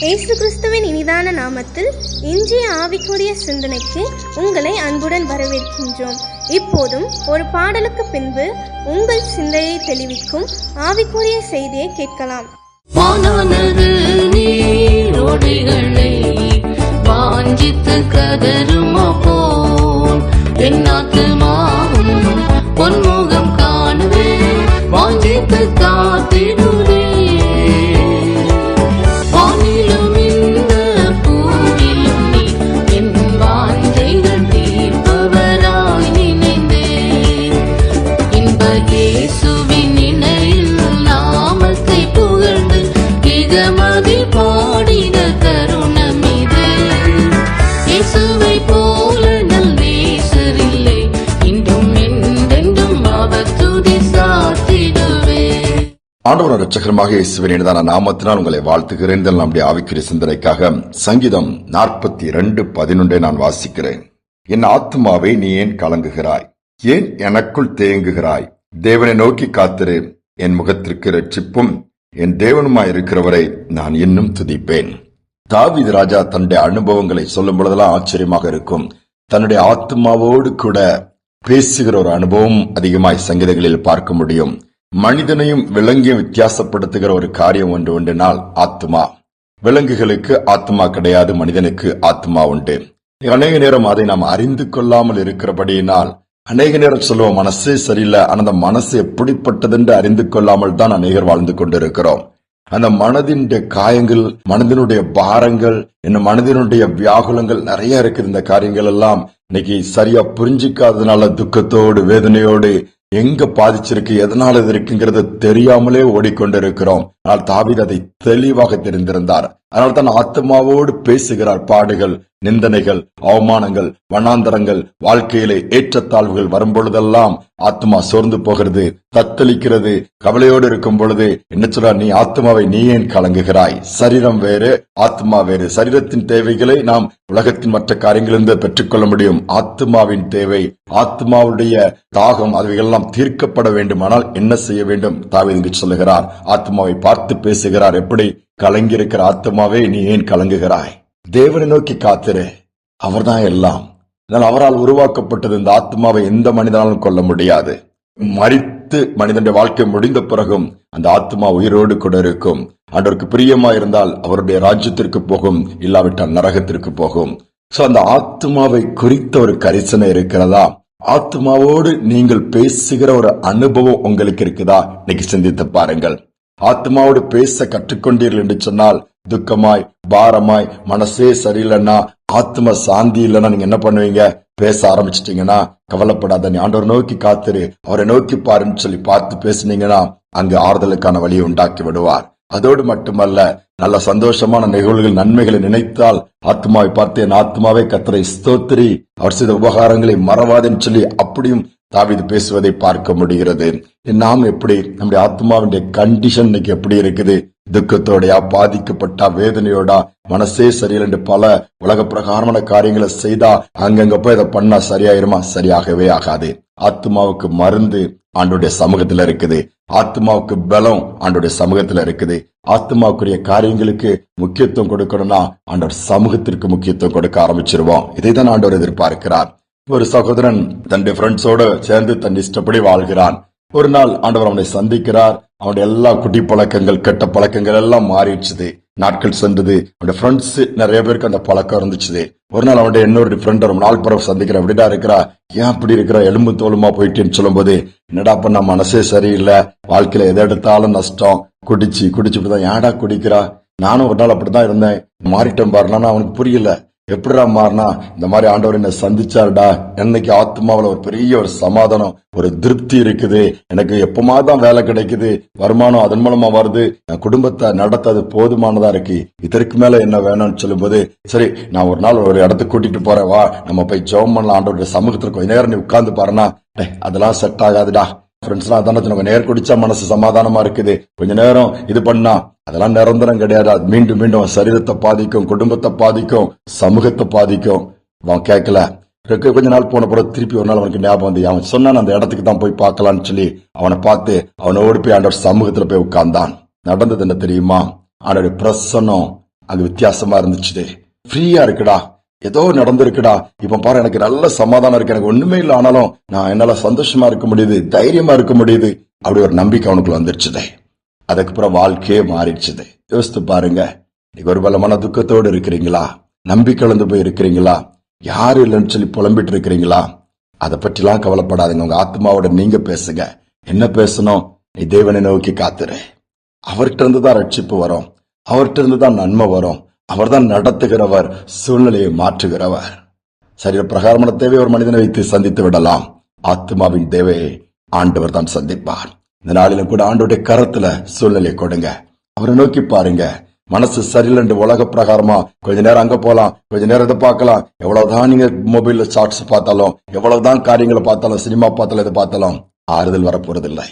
இயேசு கிறிஸ்துவின் இனிதான நாமத்தில் இன்றைய ஆவிக்குரிய சிந்தனைக்கு உங்களை அன்புடன் வரவேற்கின்றோம். இப்போதும் ஒரு பாடலுக்கு பின்பு உங்கள் சிந்தையை தெளிவிக்கும் ஆவிக்குரிய செய்தியை கேட்கலாம். வானது நீரோடைகளை வாஞ்சித்து கதருமா போல் என் ஆத்துமாவும் பொன்முகம் காணுவே வாஞ்சித்து காத்திடுவே. வானிலும் இந்த பூவிலும் நீ என் வாஞ்சைகள் தீர்ப்பவராய் நினைந்தேன். இன்ப இயேசுவின் நினைவில் நாமத்தை புகழ்ந்து இகமதி பாடின தருணம் இது. இயேசுவை போல நல் நேசரில்லை, இன்றும் என்றென்றும் அவர் துதி சாத்திடுவே. ஆண்டவர் இரட்சகருமாக இயேசுவின் இனிதான நாமத்தினால் உங்களை வாழ்த்துகிறேன். நம்முடைய ஆவிக்குரிய சிந்தனைக்காக சங்கீதம் 42:11 நான் வாசிக்கிறேன். என் ஆத்துமாவே நீ ஏன் கலங்குகிறாய்? ஏன் எனக்குள் தேங்குகிறாய்? தேவனை நோக்கி காத்திரு. என் முகத்திற்கு இரட்சிப்பும் என் தேவனுமாயிருக்கிறவரை நான் இன்னும் துதிப்பேன். தாவீது ராஜா தன்னுடைய அனுபவங்களை சொல்லும் பொழுதெல்லாம் ஆச்சரியமாக இருக்கும். தன்னுடைய ஆத்மாவோடு கூட பேசுகிற ஒரு அனுபவம் அதிகமாய் சங்கீதங்களில் பார்க்க முடியும். மனிதனையும் விலங்கையும் வித்தியாசப்படுத்துகிற ஒரு காரியம் ஒன்று உண்டுனால் ஆத்மா. விலங்குகளுக்கு ஆத்மா கிடையாது, மனிதனுக்கு ஆத்மா உண்டு. அநேக நேரம் அதை நாம் அறிந்து கொள்ளாமல் இருக்கிறபடியினால் அநேக நேரம் சொல்லுவோம் மனசே சரியில்லை, அந்த மனசு எப்படிப்பட்டதென்று அறிந்து கொள்ளாமல் தான் அநேகர் வாழ்ந்து கொண்டிருக்கிறோம். அந்த மனதினுடைய காயங்கள், மனதினுடைய பாரங்கள், இன்னும் மனதினுடைய வியாகுலங்கள் நிறைய இருக்குது. இந்த காரியங்கள் எல்லாம் இன்னைக்கு சரியா புரிஞ்சிக்காததுனால துக்கத்தோடு வேதனையோடு எங்க பாதிச்சிருக்கு, எதனால இது இருக்குங்கிறது தெரியாமலே ஓடிக்கொண்டிருக்கிறோம். ஆனால் தாவீது அதை தெளிவாக தெரிந்திருந்தார். அதனால தான் ஆத்மாவோடு பேசுகிறார். பாடுகள், நிந்தனைகள், அவமானங்கள், வண்ணாந்தரங்கள், வாழ்க்கையிலே ஏற்றத்தாழ்வுகள் வரும்பொழுதெல்லாம் ஆத்மா சோர்ந்து போகிறது, தத்தளிக்கிறது. கவலையோடு இருக்கும் பொழுது என்ன சொல்றார்? நீ ஆத்மாவை நீ ஏன் கலங்குகிறாய்? சரீரம் வேறு, ஆத்மா வேறு. சரீரத்தின் தேவைகளை நாம் உலகத்தின் மற்ற காரியங்களிலிருந்து பெற்றுக்கொள்ள முடியும். ஆத்மாவின் தேவை, ஆத்மாவுடைய தாகம், அவைகளெல்லாம் தீர்க்கப்பட வேண்டுமானால் என்ன செய்ய வேண்டும்? தாவீது சொல்லுகிறார், ஆத்மாவை பார்த்து பேசுகிறார். எப்படி? கலங்கியிருக்கிற ஆத்மாவே நீ ஏன் கலங்குகிறாய்? தேவனை நோக்கி காத்திரு, அவர்தான் எல்லாம். அவரால் உருவாக்கப்பட்டது இந்த ஆத்மாவை எந்த மனிதனாலும் கொல்ல முடியாது. மரித்து மனிதனுடைய வாழ்க்கை முடிந்த பிறகும் அந்த ஆத்மா உயிரோடு கூட இருக்கும். ஆண்டவருக்கு பிரியமா இருந்தால் அவருடைய ராஜ்யத்திற்கு போகும், இல்லாவிட்டால் நரகத்திற்கு போகும். சோ அந்த ஆத்மாவை குறித்த ஒரு கரிசனை இருக்கிறதா? ஆத்மாவோடு நீங்கள் பேசுகிற ஒரு அனுபவம் உங்களுக்கு இருக்குதா? இன்னைக்கு சிந்தித்து பாருங்கள். ஆத்மாவோடு பேச கற்றுக்கொண்டீர்கள் என்று சொன்னால், துக்கமாய் பாரமாய் மனசே சரியில்லைன்னா, ஆத்ம சாந்தி இல்லைன்னா நீங்க என்ன பண்ணுவீங்க? பேச ஆரம்பிச்சிட்டீங்கன்னா கவலைப்படாத, நீ ஆண்டவரை நோக்கி காத்திரு, அவரை நோக்கி பாருன்னு சொல்லி பார்த்து பேசுனீங்கன்னா அங்கு ஆறுதலுக்கான வழியை உண்டாக்கி விடுவார். அதோடு மட்டுமல்ல, நல்ல சந்தோஷமான நிகழ்வுகள், நன்மைகளை நினைத்தால் ஆத்மாவை பார்த்து என் ஆத்மாவே கர்த்தரை ஸ்தோத்திரி, அவர் செய்த உபகாரங்களை மறவாதேன்னு சொல்லி அப்படியும் தாவீது பேசுவதை பார்க்க முடிகிறது. நாம் எப்படி, நம்முடைய ஆத்மாவுடைய கண்டிஷன் இன்னைக்கு எப்படி இருக்குது? துக்கத்தோடையா, பாதிக்கப்பட்டா, வேதனையோடா, மனசே சரியில்லை என்று பல உலக பிரகாரமான காரியங்களை செய்தா அங்கங்க போய் அதை பண்ணா சரியாயிருமா? சரியாகவே ஆகாது. ஆத்மாவுக்கு மருந்து ஆண்டோடைய சமூகத்துல இருக்குது. ஆத்மாவுக்கு பலம் ஆண்டோடைய சமூகத்துல இருக்குது. ஆத்மாவுக்குரிய காரியங்களுக்கு முக்கியத்துவம் கொடுக்கணும்னா ஆண்டோட சமூகத்திற்கு முக்கியத்துவம் கொடுக்க ஆரம்பிச்சிருவோம். இதைதான் ஆண்டவர் எதிர்பார்க்கிறார். ஒரு சகோதரன் தன்னுடைய ஃப்ரெண்ட்ஸோட சேர்ந்து தன் இஷ்டப்படி வாழ்கிறான். ஒரு நாள் ஆண்டவர் அவனை சந்திக்கிறார். அவனுடைய எல்லா குட்டி பழக்கங்கள், கெட்ட பழக்கங்கள் எல்லாம் மாறிடுச்சு. நாட்கள் சென்றது. அவனுடைய ஃப்ரெண்ட்ஸ் நிறைய பேருக்கு அந்த பழக்கம் இருந்துச்சு. ஒரு நாள் அவனுடைய இன்னொரு ஃப்ரெண்ட் ரொம்ப நாள் பிறகு சந்திக்கிற, எப்படிடா இருக்கிறா, ஏன் அப்படி இருக்கிற, எலும்பு தோலுமா போயிட்டேன்னு சொல்லும் போது, என்னடா பண்ண மனசே சரியில்லை, வாழ்க்கையில எதை எடுத்தாலும் நஷ்டம், குடிச்சுதான். ஏடா குடிக்கிறா? நானும் ஒரு நாள் அப்படிதான் இருந்தேன், மாறிட்டேன் பாருனா. அவனுக்கு புரியல, எப்படிடா மாறினா? இந்த மாதிரி ஆண்டவர் என்ன சந்திச்சாருடா. என்னைக்கு ஆத்மாவில ஒரு பெரிய ஒரு சமாதானம், ஒரு திருப்தி இருக்குது. எனக்கு எப்பமாதான் வேலை கிடைக்குது, வருமானம் அதன் மூலமா வருது, என் குடும்பத்தை நடத்த அது போதுமானதா இருக்கு, இதற்கு மேல என்ன வேணும்னு சொல்லும் போது, சரி நான் ஒரு நாள் ஒரு இடத்துக்கு கூட்டிட்டு போறேன், வா நம்ம போய் ஜெபம் பண்ணலாம், ஆண்டவருடைய சமூகத்துல கொஞ்ச நேரம் நீ உட்கார்ந்து பாருனா. அதெல்லாம் செட் ஆகாதுடா. ஃப்ரெண்ட்ஸ்லாம் அதான நேர் குடிச்சா மனசு சமாதானமா இருக்குது, கொஞ்ச நேரம் இது பண்ணா அதெல்லாம் நிரந்தரம் கிடையாது. மீண்டும் மீண்டும் சரீரத்தை பாதிக்கும், குடும்பத்தை பாதிக்கும், சமூகத்தை பாதிக்கும். அவன் கேட்கல. கொஞ்ச நாள் போன பிறகு திருப்பி ஒரு நாள் அவனுக்கு ஞாபகம் வந்து, அவன் சொன்னான் அந்த இடத்துக்கு தான் போய் பார்க்கலான்னு சொல்லி அவனை பார்த்து அவனோடு போய் ஆண்டவர் சமூகத்துல போய் உட்கார்ந்தான். நடந்தது என்ன தெரியுமா? ஆண்டவர் பிரசன்னம் அங்க வித்தியாசமா இருந்துச்சு. ஃப்ரீயா இருக்குடா, ஏதோ நடந்திருக்குடா, இப்ப பாரு எனக்கு நல்ல சமாதானம் இருக்கு, எனக்கு ஒண்ணுமே இல்லை, ஆனாலும் நான் என்னால சந்தோஷமா இருக்க முடியுது, தைரியமா இருக்க முடியுது, அப்படி ஒரு நம்பிக்கை அவனுக்குள்ள வந்துருச்சுதே. அதுக்கப்புறம் வாழ்க்கையே மாறிடுச்சுது. யோசித்து பாருங்க, நீங்க ஒரு பலமான துக்கத்தோடு இருக்கிறீங்களா? நம்பிக்கை இழந்து போய் இருக்கிறீங்களா? யாரு இல்லைன்னு சொல்லி புலம்பிட்டு இருக்கிறீங்களா? அதை பற்றிலாம் கவலைப்படாதீங்க. உங்க ஆத்மாவோட நீங்க பேசுங்க. என்ன பேசணும்? நீ தேவனை நோக்கி காத்துரு. அவர்கிட்ட இருந்து தான் ரட்சிப்பு வரும், அவர்கிட்ட இருந்து தான் நன்மை வரும். அவர் தான் நடத்துகிறவர், சூழ்நிலையை மாற்றுகிறவர். சரீர பிரகாரமான தேவை ஒரு மனிதனை வைத்து சந்தித்து விடலாம், ஆத்மாவின் தேவையை ஆண்டவர் தான் சந்திப்பார். இந்த நாளிலும் கூட ஆண்டோடைய கரத்துல சூழ்நிலையை கொடுங்க, அவரை நோக்கி பாருங்க. மனசு சரியில்லை, உலக பிரகாரமா கொஞ்ச நேரம் அங்க போலாம், கொஞ்ச நேரம் இதை பார்க்கலாம். எவ்வளவுதான் நீங்க மொபைல்ல ஷார்ட்ஸ் பார்த்தாலும், எவ்வளவுதான் காரியங்களை பார்த்தாலும், சினிமா பார்த்தாலும், இதை பார்த்தாலும் ஆறுதல் வரப்போறதில்லை,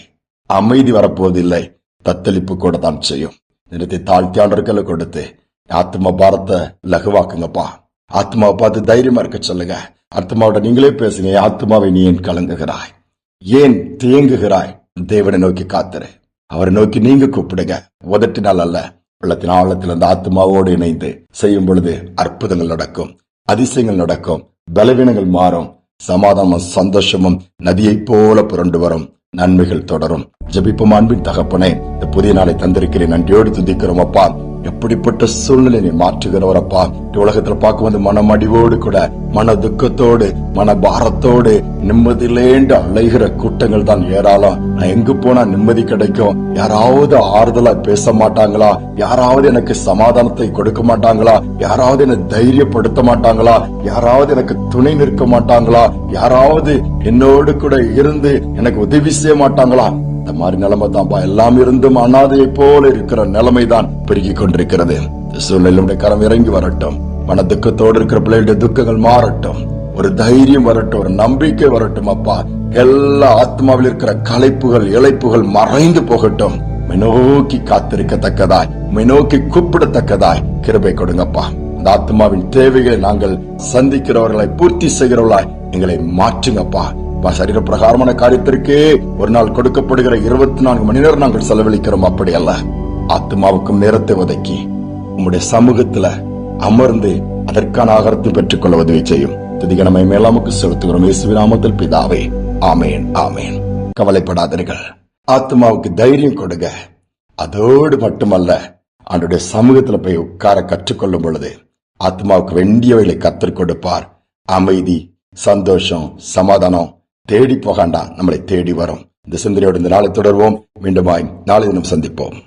அமைதி வரப்போவதில்லை, தத்தளிப்பு கூட தான் செய்யும். நிறுத்தி தாழ்த்தி ஆண்டவர்களை கொடுத்து ஆத்மா பாரத்தை லகுவாக்குங்கப்பா. ஆத்மாவை பார்த்து தைரியமா இருக்க சொல்லுங்க. ஆத்மாவோட நீங்களே பேசுங்க. ஆத்மாவை நீ ஏன் கலங்குகிறாய், ஏன் தேங்குகிறாய்? தேவனை நோக்கி காத்துரு, அவரை நோக்கி நீங்க கூப்பிடுங்க. உதட்டினால் அல்ல, உள்ளத்தின் ஆழத்தில் அந்த ஆத்மாவோடு இணைந்து செய்யும் பொழுது அற்புதங்கள் நடக்கும், அதிசயங்கள் நடக்கும், பலவீனங்கள் மாறும், சமாதானமும் சந்தோஷமும் நதியை போல புரண்டு வரும், நன்மைகள் தொடரும். ஜெபிப்போம். அன்பின் தகப்பனே, இந்த புதிய நாளை தந்திருக்கிறேன், நன்றியோடு துதிக்கிறோம் அப்பா. எப்படிப்பட்ட சூழ்நிலை நீ மாற்றுகிறவரப்பா. உலகத்துல பார்க்க வந்து மனமடிவோடு கூட, மன துக்கத்தோடு, மன பாரத்தோடு, நிம்மதியிலேண்டு அலைகிற கூட்டங்கள் தான் ஏராளம். நான் எங்கு போனா நிம்மதி கிடைக்கும்? யாராவது ஆறுதலா பேச மாட்டாங்களா? யாராவது எனக்கு சமாதானத்தை கொடுக்க மாட்டாங்களா? யாராவது என்னை தைரியப்படுத்த மாட்டாங்களா? யாராவது எனக்கு துணை நிற்க மாட்டாங்களா? யாராவது என்னோடு கூட இருந்து எனக்கு உதவி செய்ய மாட்டாங்களா? இந்த மாதிரி நிலைமை தான்ப்பா. எல்லாம் இருந்தும் அனாதையை போல இருக்கிற நிலைமை தான் பெருகி கொண்டிருக்கிறது. சூழ்நிலையுடைய கரம் இறங்கி வரட்டும், மன துக்கத்தோடு இருக்கிற பிள்ளைகளுடைய துக்கங்கள் மாறட்டும், ஒரு தைரியம் வரட்டும், ஒரு நம்பிக்கை வரட்டும் அப்பா. எல்லா ஆத்மாவில் இருக்கிற களைப்புகள், இளைப்புகள் மறைந்து போகட்டும். நோக்கி காத்திருக்கத்தக்கதாய், நோக்கி கூப்பிடத்தக்கதாய் கிருபை கொடுங்கப்பா. அந்த ஆத்மாவின் தேவைகளை நாங்கள் சந்திக்கிறவர்களாய், பூர்த்தி செய்கிறவர்களாய் எங்களை மாற்றுங்கப்பா. சரீர பிரகாரமான காரியத்திற்கே ஒரு நாள் கொடுக்கப்படுகிற 24 மணி நேரம் நாங்கள் செலவழிக்கிறோம். அப்படி அல்ல, ஆத்மாவுக்கும் நேரத்தை ஒதுக்கி உம்முடைய சமூகத்துல அமர்ந்து அதற்கான ஆகாரத்தை பெற்றுக் கொள்ள உதவி செய்யும். துதிகனமை மேலாமுக்கு செலுத்துகிறோம் இயேசுவின் நாமத்தில் பிதாவே, ஆமேன், ஆமேன். கவலைப்படாதீர்கள், ஆத்மாவுக்கு தைரியம் கொடுங்க. அதோடு மட்டுமல்ல, ஆண்டவருடைய சமூகத்துல போய் உட்கார கற்றுக்கொள்ளும் பொழுது ஆத்மாவுக்கு வேண்டியவைகளை கற்றுக் கொடுப்பார். அமைதி, சந்தோஷம், சமாதானம் தேடி போகாண்டா, நம்மளை தேடி வரும். இந்த சிந்தனையோடு இந்த நாளை தொடர்வோம். மீண்டுமாய் நாளை தினம் சந்திப்போம்.